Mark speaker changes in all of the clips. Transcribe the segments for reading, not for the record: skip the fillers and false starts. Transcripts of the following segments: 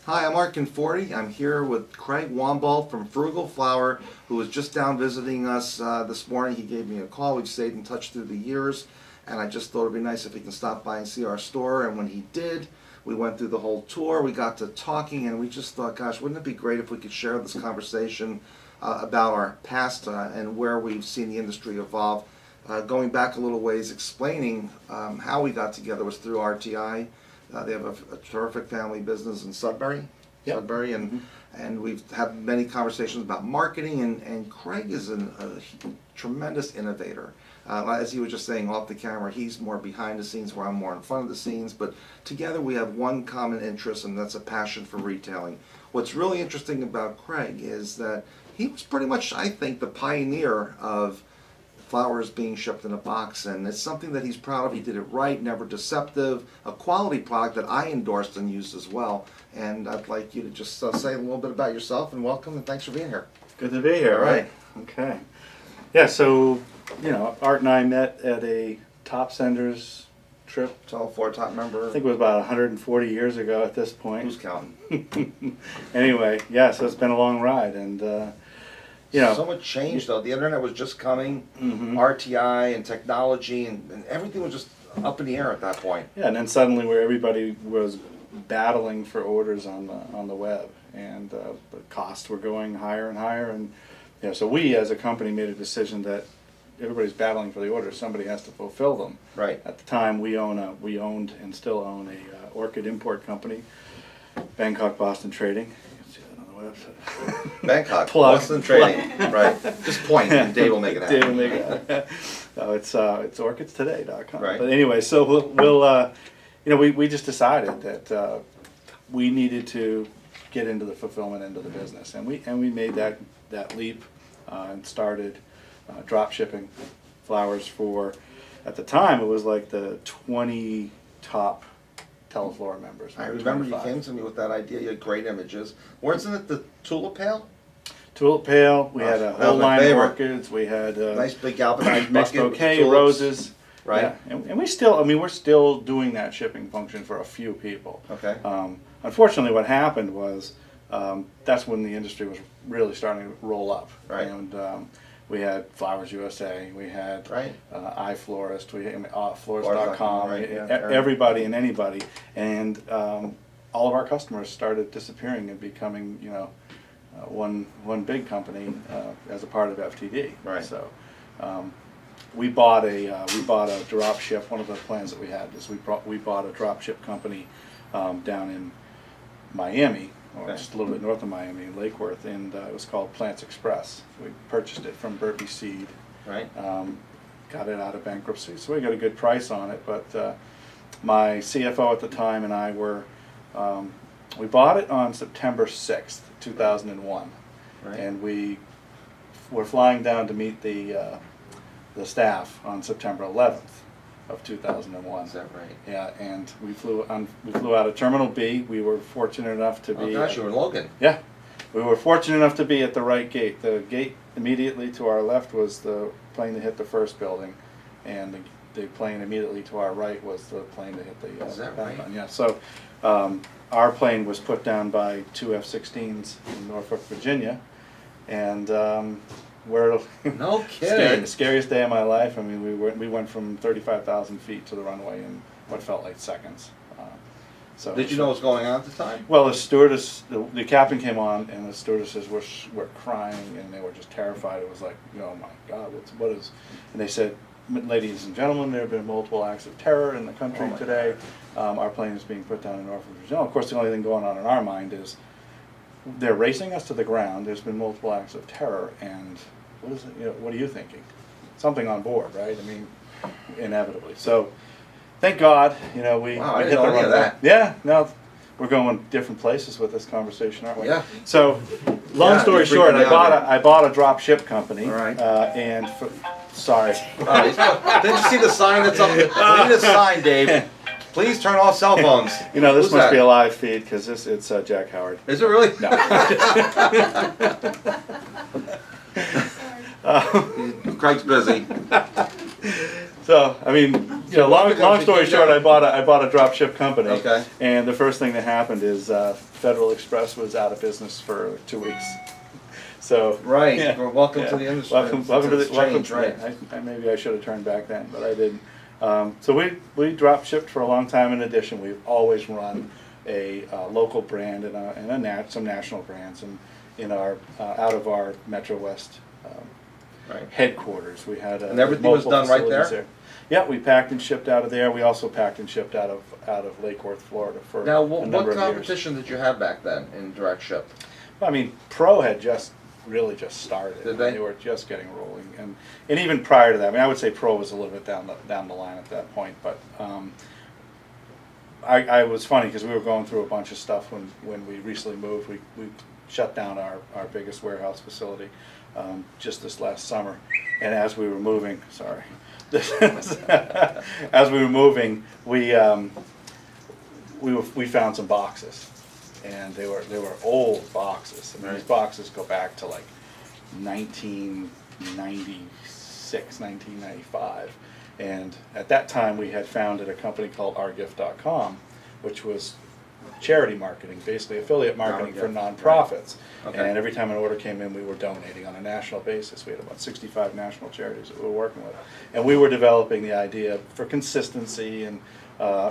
Speaker 1: Hi, I'm Mark Conforti. I'm here with Craig Wambolt from Frugal Flower, who was just down visiting us this morning. He gave me a call. We've stayed in touch through the years, and I just thought it'd be nice if he can stop by and see our store. And when he did, we went through the whole tour. We got to talking, and we just thought, gosh, wouldn't it be great if we could share this conversation about our past and where we've seen the industry evolve. Going back a little ways, explaining how we got together was through RTI. They have a terrific family business in Sudbury,
Speaker 2: Yep.
Speaker 1: Sudbury, and we've had many conversations about marketing. And Craig is a tremendous innovator. As he was just saying off the camera, he's more behind the scenes, where I'm more in front of the scenes. But together we have one common interest, and that's a passion for retailing. What's really interesting about Craig is that he was pretty much, I think, the pioneer of flowers being shipped in a box, and it's something that he's proud of. He did it right, never deceptive, a quality product that I endorsed and used as well. And I'd like you to just say a little bit about yourself, and welcome, and thanks for being here.
Speaker 2: Good to be here,
Speaker 1: All right.
Speaker 2: Okay. Yeah, so, Art and I met at a Top Senders trip.
Speaker 1: Tell a four-top member.
Speaker 2: I think it was about 140 years ago at this point.
Speaker 1: Who's counting?
Speaker 2: Anyway, yeah, so it's been a long ride, and,
Speaker 1: So much change, though. The internet was just coming, RTI and technology, and everything was just up in the air at that point.
Speaker 2: Yeah, and then suddenly where everybody was battling for orders on the web, and the costs were going higher and higher, and so we as a company made a decision that everybody's battling for the orders, somebody has to fulfill them.
Speaker 1: Right.
Speaker 2: At the time, we owned and still own a orchid import company, Bangkok Boston Trading. You can see that on the website.
Speaker 1: Bangkok,
Speaker 2: Plug.
Speaker 1: Boston Trading, right. Just point, and Dave will make it happen.
Speaker 2: Dave will make it happen. No, it's orchidstoday.com.
Speaker 1: Right.
Speaker 2: But anyway, so we just decided that we needed to get into the fulfillment end of the business, and we made that leap and started drop shipping flowers for, at the time it was like the 20 top Teleflora members.
Speaker 1: I
Speaker 2: maybe
Speaker 1: remember
Speaker 2: 25.
Speaker 1: you came to me with that idea. You had great images. Wasn't it the tulip pail?
Speaker 2: Tulip pail, we had a
Speaker 1: that was
Speaker 2: whole
Speaker 1: my
Speaker 2: line of
Speaker 1: favorite.
Speaker 2: orchids, we had
Speaker 1: Nice big galvanized
Speaker 2: mixed
Speaker 1: bucket with
Speaker 2: bouquet,
Speaker 1: tulips.
Speaker 2: roses.
Speaker 1: Right.
Speaker 2: Yeah. And we still, we're still doing that shipping function for a few people.
Speaker 1: Okay.
Speaker 2: Unfortunately, what happened was that's when the industry was really starting to roll up.
Speaker 1: Right.
Speaker 2: And we had Flowers USA, we had
Speaker 1: Right.
Speaker 2: Florist, we had Florist.com,
Speaker 1: Florist.com, right, yeah,
Speaker 2: everybody and anybody. And all of our customers started disappearing and becoming, one big company as a part of FTD.
Speaker 1: Right.
Speaker 2: So we bought a drop ship. One of the plans that we had is we bought a drop ship company down in Miami, or
Speaker 1: Okay.
Speaker 2: just a little bit north of Miami, in Lake Worth, and it was called Plants Express. We purchased it from Burpee Seed.
Speaker 1: Right.
Speaker 2: Got it out of bankruptcy, so we got a good price on it. But my CFO at the time and I we bought it on September 6th, 2001,
Speaker 1: Right.
Speaker 2: and we were flying down to meet the staff on September 11th of 2001.
Speaker 1: Is that right?
Speaker 2: Yeah, and we flew out of Terminal B. We were fortunate enough to be.
Speaker 1: Oh gosh, you were in Logan.
Speaker 2: Yeah, we were fortunate enough to be at the right gate. The gate immediately to our left was the plane that hit the first building, and the plane immediately to our right was the plane that hit the.
Speaker 1: Is that
Speaker 2: Pentagon.
Speaker 1: right?
Speaker 2: Yeah. So our plane was put down by two F-16s in Norfolk, Virginia, and we're
Speaker 1: No kidding.
Speaker 2: scariest day of my life. I mean, we went from 35,000 feet to the runway in what felt like seconds. So
Speaker 1: Did you know what was going on at the time?
Speaker 2: Well, the stewardess, the captain came on, and the stewardesses were crying, and they were just terrified. It was like, oh my God, what is? And they said, ladies and gentlemen, there have been multiple acts of terror in the country today. Our plane is being put down in Norfolk, Virginia. Of course, the only thing going on in our mind is they're racing us to the ground. There's been multiple acts of terror, and what is it? What are you thinking? Something on board, right? I mean, inevitably. So, thank God, we
Speaker 1: Wow, I
Speaker 2: we
Speaker 1: didn't
Speaker 2: hit
Speaker 1: know
Speaker 2: the
Speaker 1: any of
Speaker 2: runway.
Speaker 1: that.
Speaker 2: Yeah, no, we're going different places with this conversation, aren't we?
Speaker 1: Yeah.
Speaker 2: So, long
Speaker 1: Yeah,
Speaker 2: story
Speaker 1: you're
Speaker 2: short,
Speaker 1: freaking me out
Speaker 2: I bought a drop ship company.
Speaker 1: All right.
Speaker 2: And sorry.
Speaker 1: Didn't you see the sign that's up? We need a sign, Dave. Please turn off cell phones.
Speaker 2: This
Speaker 1: Who's
Speaker 2: must be
Speaker 1: that?
Speaker 2: a live feed because it's Jack Howard.
Speaker 1: Is it really?
Speaker 2: No.
Speaker 1: Craig's busy.
Speaker 2: So, I mean, you know, long story short, I bought a drop ship company.
Speaker 1: Okay.
Speaker 2: And the first thing that happened is Federal Express was out of business for 2 weeks. So
Speaker 1: Right.
Speaker 2: yeah,
Speaker 1: Well, welcome
Speaker 2: yeah.
Speaker 1: to the industry.
Speaker 2: Welcome to the
Speaker 1: Change,
Speaker 2: welcome.
Speaker 1: right?
Speaker 2: Maybe I should have turned back then, but I didn't. So we drop shipped for a long time. In addition, we've always run a local brand and some national brands in our out of our Metro West
Speaker 1: Right.
Speaker 2: headquarters. We had
Speaker 1: And everything was
Speaker 2: multiple
Speaker 1: done right
Speaker 2: facilities
Speaker 1: there?
Speaker 2: Yeah, we packed and shipped out of there. We also packed and shipped out of Lake Worth, Florida for
Speaker 1: Now,
Speaker 2: a
Speaker 1: what
Speaker 2: number of years.
Speaker 1: competition did you have back then in direct ship?
Speaker 2: I mean, Pro had really just started.
Speaker 1: Did they?
Speaker 2: They were just getting rolling, and even prior to that, I mean, I would say Pro was a little bit down the line at that point. But I was funny because we were going through a bunch of stuff when we recently moved. We shut down our biggest warehouse facility just this last summer, and as we were moving, as we were moving, we found some boxes. And they were old boxes. I mean, these boxes go back to like 1996, 1995. And at that time, we had founded a company called ourgift.com, which was charity marketing, basically affiliate marketing for nonprofits.
Speaker 1: Okay.
Speaker 2: And every time an order came in, we were donating on a national basis. We had about 65 national charities that we were working with. And we were developing the idea for consistency and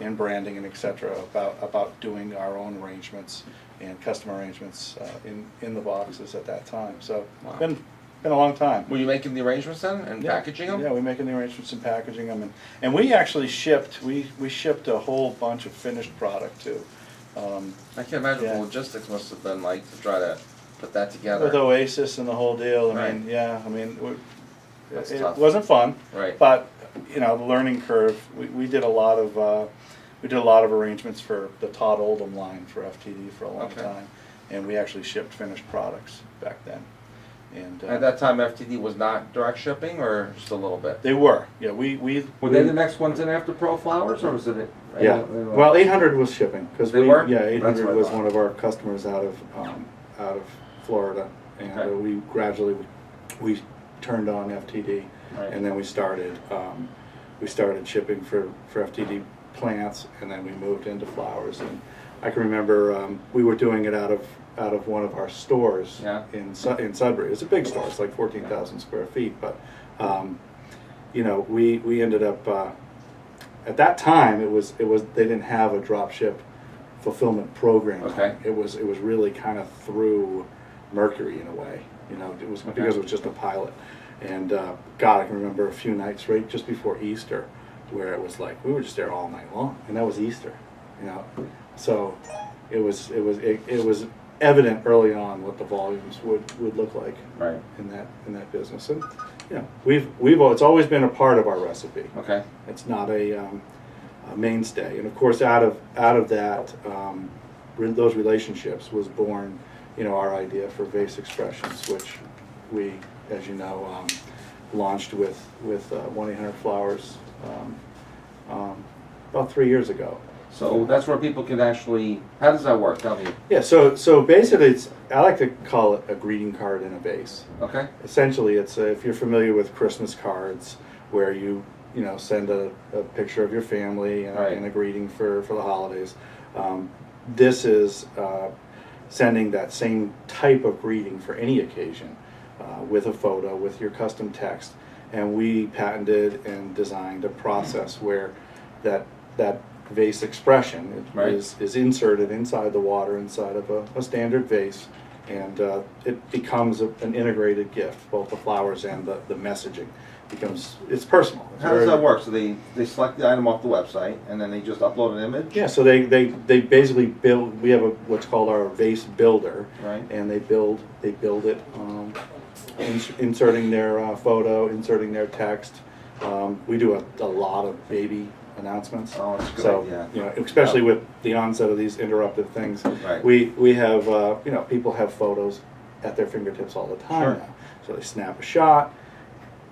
Speaker 2: in branding and et cetera about doing our own arrangements and custom arrangements in the boxes at that time. So
Speaker 1: Wow.
Speaker 2: it's been a long time.
Speaker 1: Were you making the arrangements then and packaging them?
Speaker 2: Yeah, we're making the arrangements and packaging them, and we actually shipped. We shipped a whole bunch of finished product too.
Speaker 1: I can't imagine
Speaker 2: Yeah.
Speaker 1: the logistics must have been like to try to put that together.
Speaker 2: With Oasis and the whole deal. I
Speaker 1: Right.
Speaker 2: mean, yeah. I mean,
Speaker 1: That's
Speaker 2: it
Speaker 1: tough.
Speaker 2: wasn't fun.
Speaker 1: Right.
Speaker 2: But you know, the learning curve. We did a lot of arrangements for the Todd Oldham line for FTD for a long
Speaker 1: Okay.
Speaker 2: time, and we actually shipped finished products back then. And
Speaker 1: At that time, FTD was not direct shipping, or just a little bit?
Speaker 2: they were. Yeah, we.
Speaker 3: Were they the next ones in after Pro Flowers, or was it?
Speaker 2: Yeah. Well, 800 was shipping because
Speaker 1: They were?
Speaker 2: Yeah,
Speaker 1: That's
Speaker 2: 800
Speaker 1: what I
Speaker 2: was
Speaker 1: thought.
Speaker 2: one of our customers out of Florida, and
Speaker 1: Okay.
Speaker 2: we gradually we turned on FTD,
Speaker 1: Right.
Speaker 2: and then we started shipping for FTD plants, and then we moved into flowers. And I can remember we were doing it out of one of our stores
Speaker 1: Yeah.
Speaker 2: in Sudbury. It's a big store. It's like 14,000 square feet, but you know, we ended up at that time it was they didn't have a drop ship fulfillment program.
Speaker 1: Okay.
Speaker 2: It was really kind of through Mercury in a way. You know, it was because it was just a pilot. And God, I can remember a few nights right just before Easter where it was like we were just there all night long, and that was Easter. You know, so it was evident early on what the volumes would look like
Speaker 1: Right.
Speaker 2: in that business. And you know, it's always been a part of our recipe.
Speaker 1: Okay.
Speaker 2: It's not a mainstay, and of course, out of that, those relationships was born, you know, our idea for vase expressions, which we, as you know, launched with 1-800-Flowers about 3 years ago.
Speaker 1: So that's where people can actually. How does that work? Tell me.
Speaker 2: Yeah, so basically, I like to call it a greeting card in a vase.
Speaker 1: Okay.
Speaker 2: Essentially, it's if you're familiar with Christmas cards, where you know send a picture of your family and,
Speaker 1: Right.
Speaker 2: and a greeting for the holidays. This is sending that same type of greeting for any occasion, with a photo, with your custom text, and we patented and designed a process where that vase expression
Speaker 1: Right.
Speaker 2: is inserted inside the water, inside of a standard vase, and it becomes an integrated gift. Both the flowers and the messaging it's personal. It's
Speaker 1: How does
Speaker 2: very-
Speaker 1: that work? So they select the item off the website, and then they just upload an image.
Speaker 2: Yeah, so they basically build. We have what's called our vase builder,
Speaker 1: Right.
Speaker 2: and they build it, inserting their photo, inserting their text. We do a lot of baby announcements.
Speaker 1: Oh, that's good.
Speaker 2: So
Speaker 1: Yeah.
Speaker 2: you know, especially with the onset of these interruptive things,
Speaker 1: Right.
Speaker 2: we have you know, people have photos at their fingertips all the time
Speaker 1: Sure.
Speaker 2: now. So they snap a shot,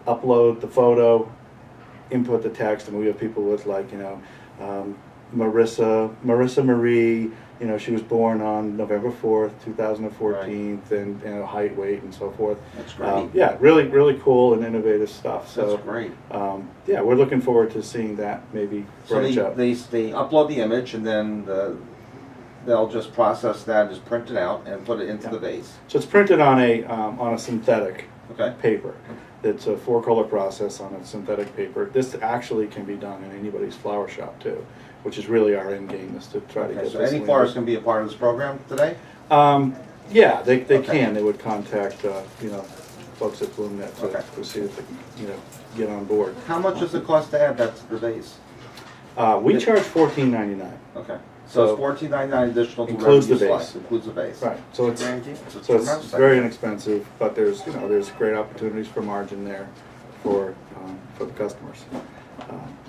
Speaker 2: upload the photo, input the text, and we have people with like, you know, Marissa Marie. You know, she was born on November 4th, 2014, and height, weight, and so forth.
Speaker 3: That's great.
Speaker 2: Yeah, really cool and innovative stuff. So
Speaker 3: That's great.
Speaker 2: yeah, we're looking forward to seeing that maybe
Speaker 3: So
Speaker 2: branch out.
Speaker 3: they upload the image and then they'll just process that, just print it out and put it into the vase.
Speaker 2: So it's printed on a synthetic
Speaker 3: Okay.
Speaker 2: paper. It's a 4-color process on a synthetic paper. This actually can be done in anybody's flower shop too, which is really our end game, is to try to
Speaker 3: Okay,
Speaker 2: get
Speaker 3: so
Speaker 2: this.
Speaker 3: any florist can be a part of this program today?
Speaker 2: Yeah, they
Speaker 3: Okay.
Speaker 2: can. They would contact folks at BloomNet
Speaker 3: Okay.
Speaker 2: to see if they can get on board.
Speaker 3: How much does it cost to add that to the vase?
Speaker 2: We charge $14.99.
Speaker 3: Okay.
Speaker 2: So
Speaker 3: So it's $14.99 additional to
Speaker 2: includes
Speaker 3: whatever
Speaker 2: the
Speaker 3: you
Speaker 2: vase.
Speaker 3: select. Includes the vase.
Speaker 2: Right. So it's
Speaker 3: tremendous
Speaker 2: very
Speaker 3: idea.
Speaker 2: inexpensive, but there's great opportunities for margin there for the customers.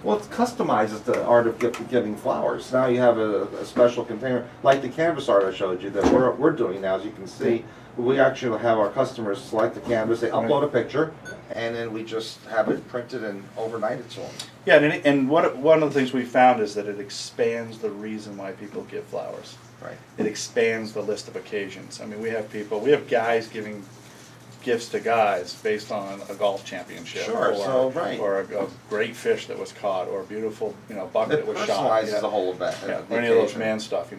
Speaker 3: Well, it customizes the art of giving flowers. Now you have a special container, like the canvas art I showed you that we're doing now, as you can see. We actually have our customers select the canvas, they upload a picture, and then we just have it printed and overnight it to them.
Speaker 2: Yeah, and one of the things we found is that it expands the reason why people give flowers.
Speaker 3: Right.
Speaker 2: It expands the list of occasions. I mean, we have guys giving gifts to guys based on a golf championship,
Speaker 3: Sure,
Speaker 2: or a great fish that was caught, or a beautiful buck
Speaker 3: It
Speaker 2: that was shot.
Speaker 3: personalizes the whole event.
Speaker 2: Yeah,
Speaker 3: the
Speaker 2: or any of those
Speaker 3: occasion.
Speaker 2: man stuff,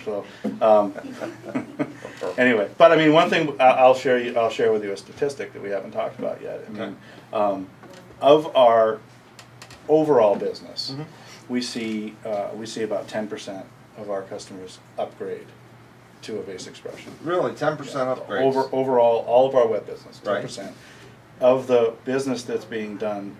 Speaker 2: So, anyway, but I mean, one thing I'll share with you a statistic that we haven't talked about yet. I mean, of our overall business, we see about 10% of our customers upgrade to a vase expression.
Speaker 3: Really, 10% upgrades.
Speaker 2: Overall, all of our web business, 10%.
Speaker 3: Right.
Speaker 2: Of the business that's being done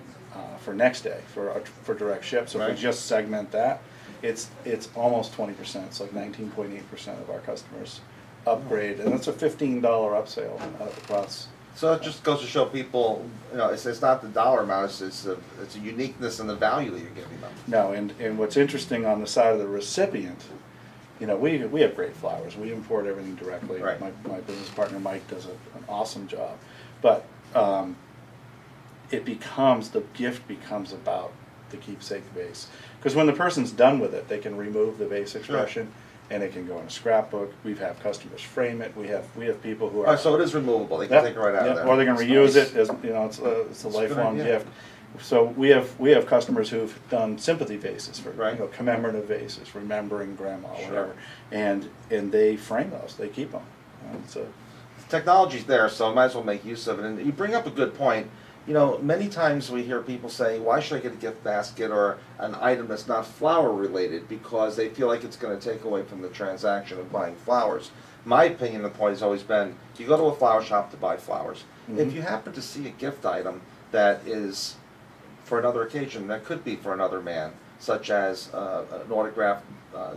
Speaker 2: for next day, for direct ship, so if
Speaker 3: Right.
Speaker 2: we just segment that, it's almost 20%. It's like 19.8% of our customers upgrade, and that's a $15 upsale across.
Speaker 3: So it just goes to show people, it's not the dollar amount, it's a uniqueness and the value that you're giving them.
Speaker 2: No, and what's interesting on the side of the recipient, we have great flowers. We import everything directly.
Speaker 3: Right.
Speaker 2: My business partner Mike does an awesome job, but the gift becomes about the keepsake vase, because when the person's done with it, they can remove the vase expression, and it can go in a scrapbook. We've had customers frame it. We have people who are.
Speaker 3: Oh, so it is removable, they can take it right out of there.
Speaker 2: Or they can
Speaker 3: That's
Speaker 2: reuse
Speaker 3: nice.
Speaker 2: it as it's a lifelong
Speaker 3: idea.
Speaker 2: gift. So we have customers who've done sympathy vases for
Speaker 3: Right.
Speaker 2: commemorative vases, remembering grandma,
Speaker 3: Sure.
Speaker 2: whatever, and they frame those. They keep them. So
Speaker 3: Technology's there, so I might as well make use of it. And you bring up a good point. Many times we hear people say, why should I get a gift basket or an item that's not flower related, because they feel like it's going to take away from the transaction of buying flowers. My opinion, the point has always been, you go to a flower shop to buy flowers. If you happen to see a gift item that is for another occasion, that could be for another man, such as an autographed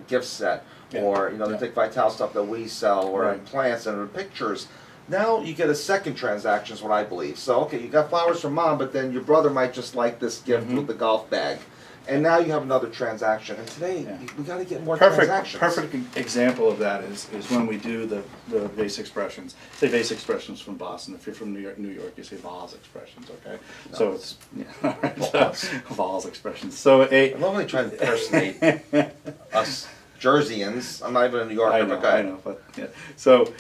Speaker 3: gift set, or the Dick Vitale stuff that we sell, or
Speaker 2: Right.
Speaker 3: plants and pictures. Now you get a second transaction, is what I believe. So okay, you got flowers from mom, but then your brother might just like this gift with the golf bag, and now you have another transaction. And today we got to get more transactions.
Speaker 2: Perfect example of that is when we do the vase expressions. Say vase expressions from Boston. If you're from New York, you say vase expressions. Okay,
Speaker 3: No.
Speaker 2: so it's vase expressions. So
Speaker 3: I love when they try to impersonate us Jerseyans. I'm not even a New Yorker,
Speaker 2: I know,
Speaker 3: but go ahead.
Speaker 2: I know, but yeah. So,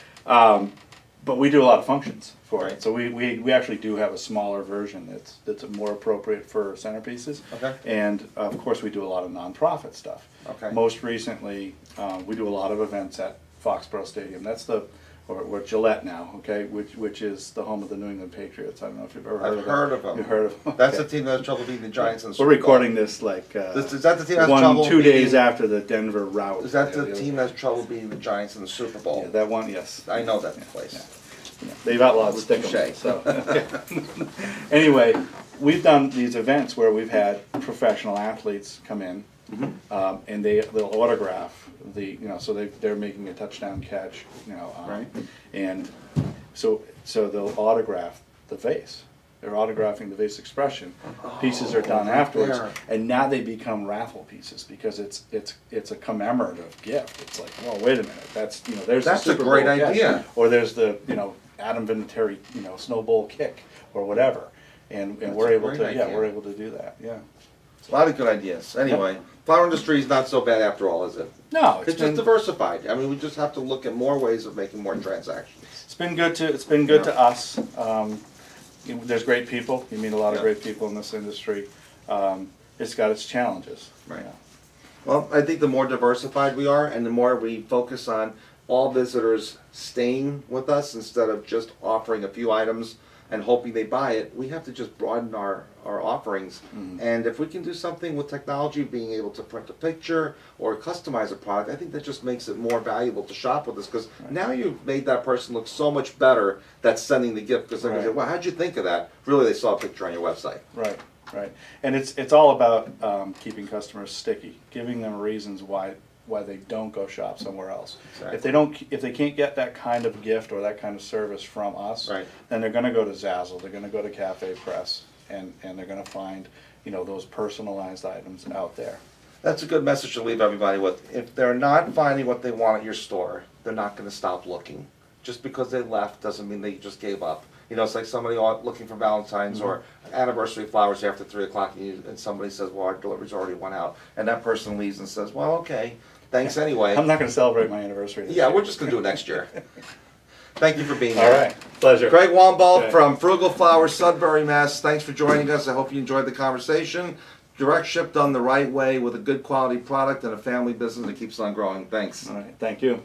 Speaker 2: but we do a lot of functions for
Speaker 3: Right.
Speaker 2: it. So we actually do have a smaller version that's more appropriate for centerpieces.
Speaker 3: Okay.
Speaker 2: And of course, we do a lot of nonprofit stuff.
Speaker 3: Okay.
Speaker 2: Most recently, we do a lot of events at Foxborough Stadium. That's or Gillette now, okay, which is the home of the New England Patriots. I don't know if you've ever heard
Speaker 3: I've
Speaker 2: of them.
Speaker 3: heard of them.
Speaker 2: You've heard of them?
Speaker 3: That's
Speaker 2: Okay.
Speaker 3: the team that has trouble beating the Giants in the
Speaker 2: We're
Speaker 3: Super Bowl.
Speaker 2: recording this like
Speaker 3: Is that the team that has trouble
Speaker 2: 2 days
Speaker 3: beating-
Speaker 2: after the Denver rout.
Speaker 3: Is that the
Speaker 2: Yeah,
Speaker 3: team that has trouble beating the Giants in the Super Bowl?
Speaker 2: Yeah, that one, yes.
Speaker 3: I know that place.
Speaker 2: Yeah, they've outlawed
Speaker 3: Touche.
Speaker 2: Stickum, so. Anyway, we've done these events where we've had professional athletes come in, and they'll autograph so they're making a touchdown catch,
Speaker 3: Right.
Speaker 2: and so they'll autograph the vase. They're autographing the vase expression. Pieces are done
Speaker 3: right
Speaker 2: afterwards,
Speaker 3: there.
Speaker 2: and now they become raffle pieces because it's a commemorative gift. It's like, well, wait a minute, there's
Speaker 3: That's
Speaker 2: the
Speaker 3: a
Speaker 2: Super
Speaker 3: great
Speaker 2: Bowl catch,
Speaker 3: idea.
Speaker 2: or there's the Adam Vinatieri Snow Bowl kick or whatever, and
Speaker 3: That's
Speaker 2: we're
Speaker 3: a
Speaker 2: able
Speaker 3: great
Speaker 2: to
Speaker 3: idea.
Speaker 2: we're able to do that. Yeah.
Speaker 3: A lot of good ideas. Anyway, flower industry is not so bad after all, is it?
Speaker 2: No,
Speaker 3: It's just diversified. I mean, we just have to look at more ways of making more transactions.
Speaker 2: it's been good to us. There's great people. You meet a lot of great people in this industry. It's got its challenges.
Speaker 3: Right.
Speaker 2: You know.
Speaker 3: Well, I think the more diversified we are and the more we focus on all visitors staying with us instead of just offering a few items and hoping they buy it, we have to just broaden our offerings. And if we can do something with technology, being able to print a picture or customize a product, I think that just makes it more valuable to shop with us, because now you've made that person look so much better that's sending the gift, because they're going to say, well, how'd you think of that? Really, they saw a picture on your website.
Speaker 2: Right, right. And it's all about keeping customers sticky, giving them reasons why they don't go shop somewhere else.
Speaker 3: Exactly.
Speaker 2: If they can't get that kind of gift or that kind of service from us,
Speaker 3: Right.
Speaker 2: then they're going to go to Zazzle, they're going to go to Cafe Press, and they're going to find, you know, those personalized items out there.
Speaker 3: That's a good message to leave everybody with. If they're not finding what they want at your store, they're not going to stop looking. Just because they left doesn't mean they just gave up. You know, it's like somebody looking for Valentine's or anniversary flowers after 3 o'clock, and somebody says, well, our delivery's already went out. And that person leaves and says, well, okay, thanks anyway.
Speaker 2: I'm not going to celebrate my anniversary this
Speaker 3: Yeah,
Speaker 2: year.
Speaker 3: we're just going to do it next year. Thank you for being here.
Speaker 2: All right, pleasure.
Speaker 3: Craig Wambolt
Speaker 2: Okay.
Speaker 3: from Frugal Flowers, Sudbury, Mass. Thanks for joining us. I hope you enjoyed the conversation. Direct ship done the right way with a good quality product and a family business that keeps on growing. Thanks.
Speaker 2: All right, thank you.